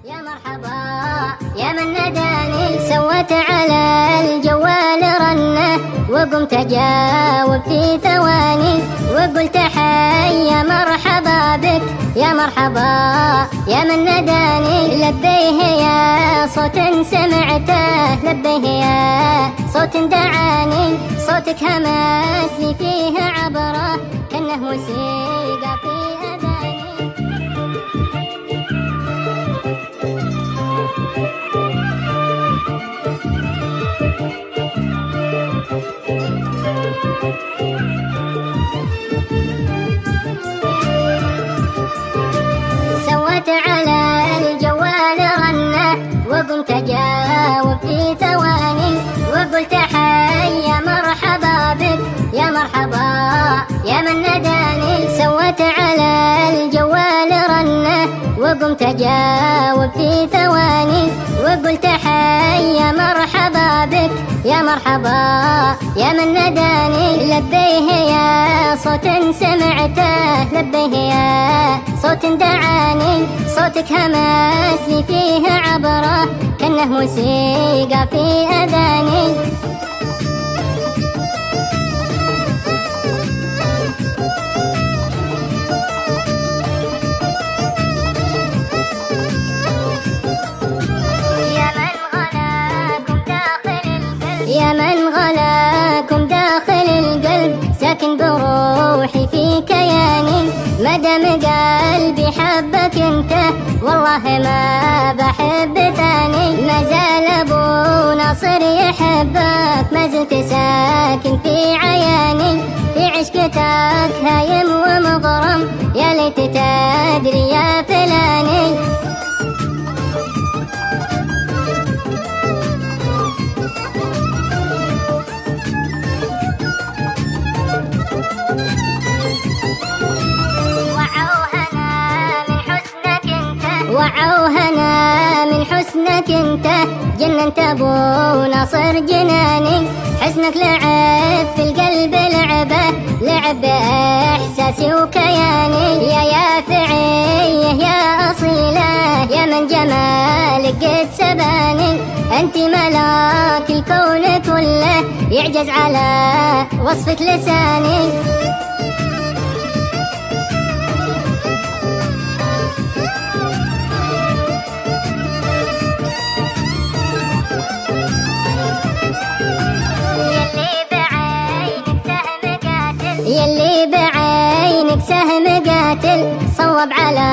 يا مرحبا يا من ناداني، سوت على الجوال رنه وقمت اجاوب في ثواني، وقلت حي يا مرحبا بك يا مرحبا يا من ناداني. لبيه يا صوت سمعته، لبيه يا صوت دعاني، صوتك همس لي فيه عبره كأنه موسيقى في اذاني. سوت على الجوال رنه وقمت اجاوب في ثواني، وقلت حي يا مرحبا بك يا مرحبا يا من ناداني. سوت على الجوال رنه وقمت اجاوب في ثواني، وقلت حي يا مرحبا بك يا مرحبا يا من ناداني. لبيه يا صوت سمعته، لبيه يا صوت دعاني، صوتك همس لي فيه عبره كأنه موسيقى في اذاني. يا من غلاكم داخل القلب، ساكن بروحي في كياني، مدام قلبي حبك انت والله ما بحب ثاني. ما زال ابو ناصر يحبك، ما زلت ساكن في عياني، في عشقتك هايم ومغرم، يا ليت تدري يا فلاني. وعوهنا من حسنك انت، جننت ابو ناصر جناني، حسنك لعب في القلب لعبه، لعب باحساسي وكياني. يا يافعيه يا اصيله، يا من جمالك قد سباني، انت ملاك الكون كله، يعجز على وصفك لساني. يلي بعينك سهم قاتل، صوب على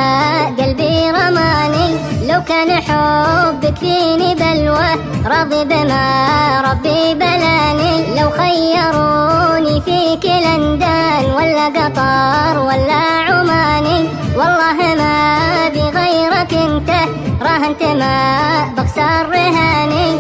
قلبي رماني، لو كان حبك فيني بلوى راضي بما ربي بلاني. لو خيروني فيك لندن ولا قطر ولا عماني، والله ما بغيرك انت راهنت ما بخسر رهاني.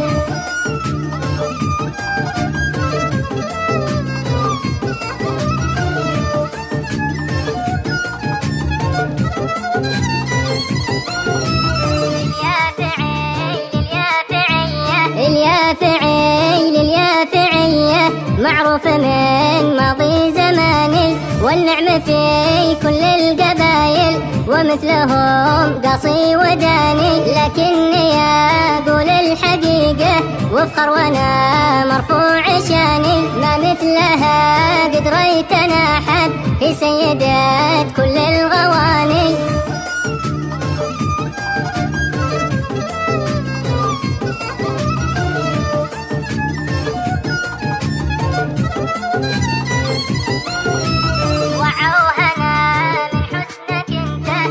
اليافعية معروفة من ماضي زماني، والنعمة في كل القبايل، ومثلهم قصي وداني. لكني أقول الحقيقة وافخر وانا مرفوع شاني، ما مثلها قد ريتنا أحد، هي سيدة كل الغواني.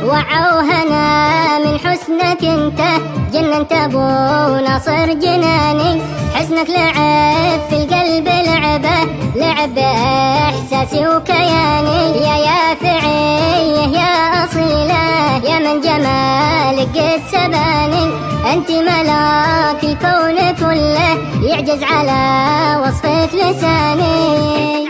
وعوهنا من حسنك انت، جننت ابو ناصر جناني، حسنك لعب في القلب لعبه، لعب باحساسي وكياني. يا يافعيه يا اصيله، يا من جمالك قد سباني، انت ملاك الكون كله، يعجز على وصفك لساني.